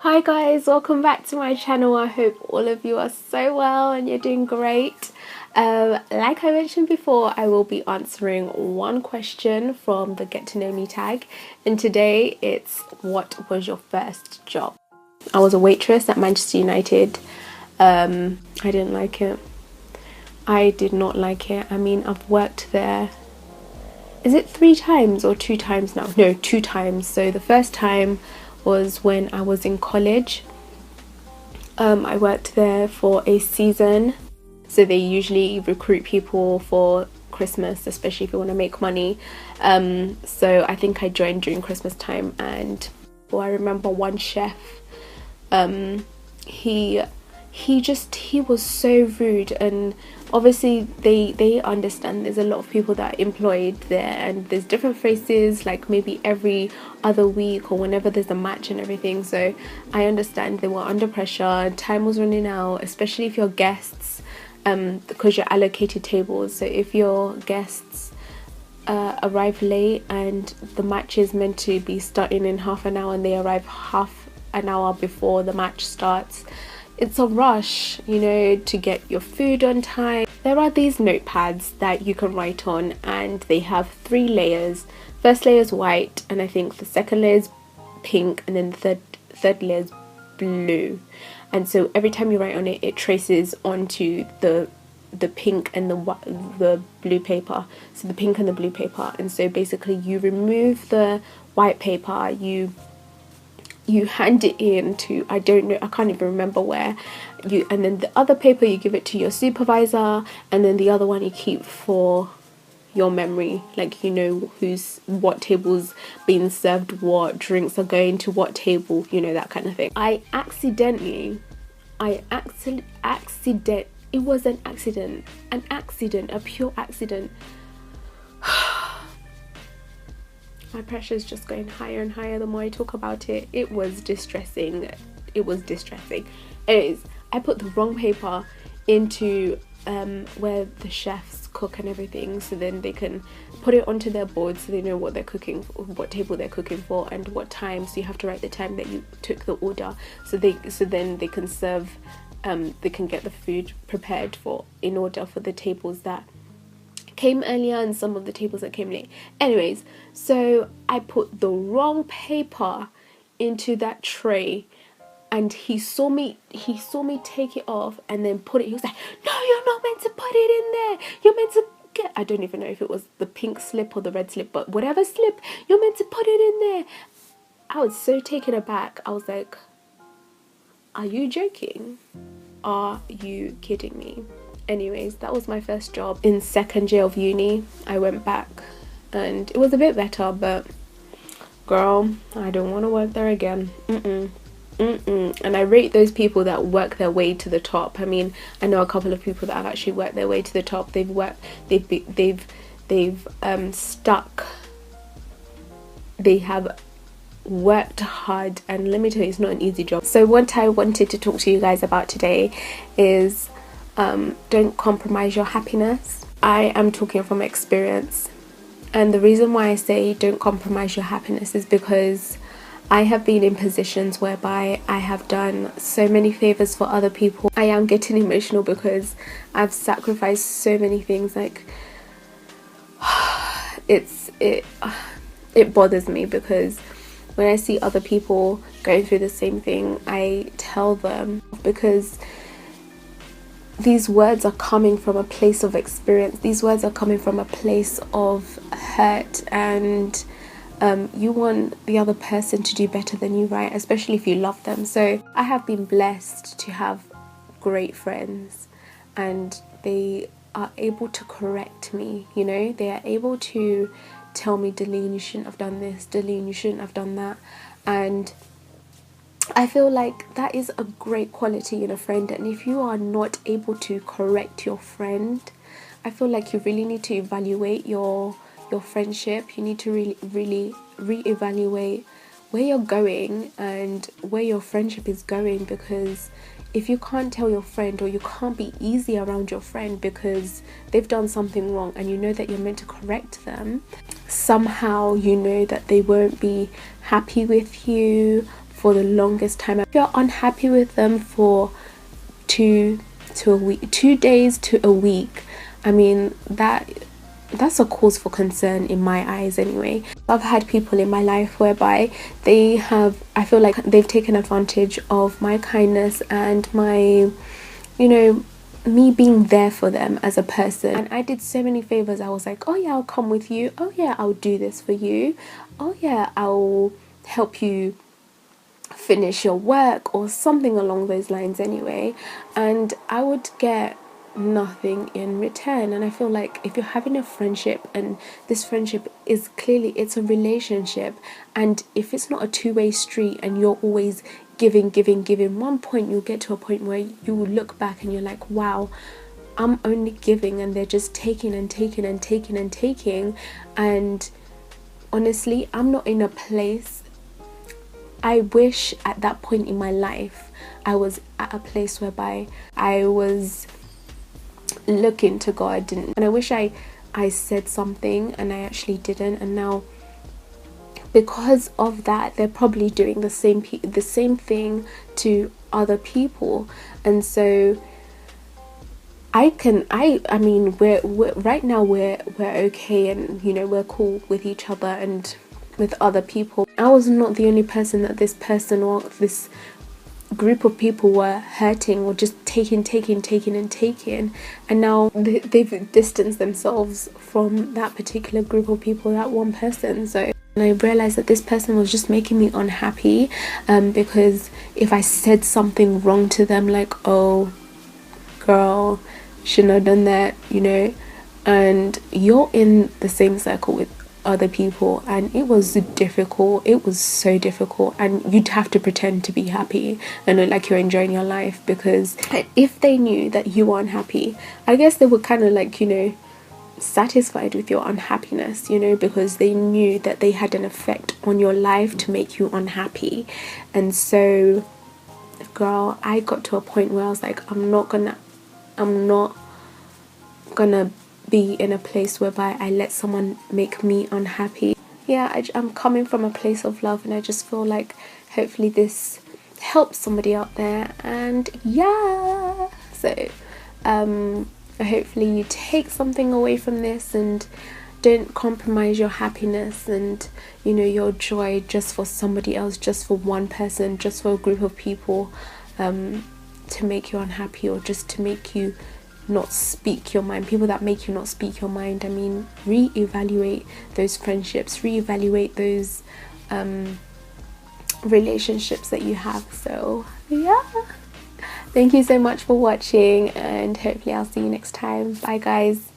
Hi guys, welcome back to my channel. I hope all of you are so well and you're doing great. Like I mentioned before, I will be answering one question from the Get to Know Me tag, and today it's, what was your first job? I was a waitress at Manchester United. I didn't like it. I did not like it. I mean, I've worked there, is it 3 times or 2 times now? No, 2 times. So the first time was when I was in college. I worked there for a season. So they usually recruit people for Christmas, especially if you want to make money. So I think I joined during Christmas time, and I remember one chef, he was so rude, and obviously they understand there's a lot of people that are employed there, and there's different phrases, like maybe every other week or whenever there's a match and everything. So I understand they were under pressure, time was running out, especially if your guests, because you're allocated tables. So if your guests arrive late and the match is meant to be starting in half an hour and they arrive half an hour before the match starts, it's a rush, you know, to get your food on time. There are these notepads that you can write on, and they have 3 layers. First layer is white, and I think the second layer is pink, and then the third layer is blue. And so every time you write on it, it traces onto the pink and the blue paper. So the pink and the blue paper. And so basically you remove the white paper, you hand it in to, I don't know, I can't even remember where, and then the other paper you give it to your supervisor, and then the other one you keep for your memory, like, you know, what table's being served, what drinks are going to what table, you know, that kind of thing. It was an accident, a pure accident. My pressure is just going higher and higher the more I talk about it. It was distressing. Anyways, I put the wrong paper into where the chefs cook and everything, so then they can put it onto their board, so they know what they're cooking, what table they're cooking for, and what time. So you have to write the time that you took the order, so then they can serve, they can get the food prepared for, in order for the tables that came earlier and some of the tables that came late. Anyways, so I put the wrong paper into that tray, and he saw me take it off and then put it. He was like, "No, you're not meant to put it in there. You're meant to get," I don't even know if it was the pink slip or the red slip, but whatever slip, you're meant to put it in there. I was so taken aback. I was like, are you joking? Are you kidding me? Anyways, that was my first job. In second year of uni, I went back and it was a bit better, but girl, I don't want to work there again. And I rate those people that work their way to the top. I mean, I know a couple of people that have actually worked their way to the top. They've stuck. They have worked hard, and let me tell you, it's not an easy job. So what I wanted to talk to you guys about today is don't compromise your happiness. I am talking from experience, and the reason why I say don't compromise your happiness is because I have been in positions whereby I have done so many favors for other people. I am getting emotional because I've sacrificed so many things. Like, it bothers me, because when I see other people going through the same thing, I tell them, because these words are coming from a place of experience. These words are coming from a place of hurt, and you want the other person to do better than you, right? Especially if you love them. So I have been blessed to have great friends, and they are able to correct me, you know? They are able to tell me, Dolline, you shouldn't have done this, Dolline, you shouldn't have done that. And I feel like that is a great quality in a friend, and if you are not able to correct your friend, I feel like you really need to evaluate your friendship. You need to really reevaluate where you're going and where your friendship is going, because if you can't tell your friend, or you can't be easy around your friend because they've done something wrong and you know that you're meant to correct them, somehow you know that they won't be happy with you for the longest time. If you're unhappy with them for 2 days to a week, I mean, that's a cause for concern in my eyes anyway. I've had people in my life whereby I feel like they've taken advantage of my kindness and my, me being there for them as a person. And I did so many favors. I was like, oh yeah, I'll come with you. Oh yeah, I'll do this for you. Oh yeah, I'll help you finish your work, or something along those lines anyway. And I would get nothing in return. And I feel like if you're having a friendship, and this friendship is clearly, it's a relationship, and if it's not a two-way street and you're always giving, one point you'll get to a point where you will look back and you're like, wow, I'm only giving and they're just taking and taking and taking and taking. And honestly, I'm not in a place. I wish at that point in my life I was at a place whereby I was looking to God, and I wish I said something and I actually didn't. And now, because of that, they're probably doing the same thing to other people. And so I mean, we're right now we're okay, and we're cool with each other and with other people. I was not the only person that this person or this group of people were hurting, or just taking, and now they've distanced themselves from that particular group of people, that one person. So, and I realized that this person was just making me unhappy, because if I said something wrong to them, like, oh girl, shouldn't have done that, and you're in the same circle with other people, and it was so difficult, and you'd have to pretend to be happy and look like you're enjoying your life, because if they knew that you were unhappy, I guess they were kind of like, satisfied with your unhappiness, because they knew that they had an effect on your life to make you unhappy. And so, girl, I got to a point where I was like, I'm not gonna be in a place whereby I let someone make me unhappy. Yeah, I'm coming from a place of love, and I just feel like hopefully this helps somebody out there. And yeah, so hopefully you take something away from this, and don't compromise your happiness and your joy just for somebody else, just for one person, just for a group of people, to make you unhappy, or just to make you not speak your mind. People that make you not speak your mind. I mean, reevaluate those friendships, reevaluate those relationships that you have. So yeah, thank you so much for watching, and hopefully I'll see you next time. Bye guys.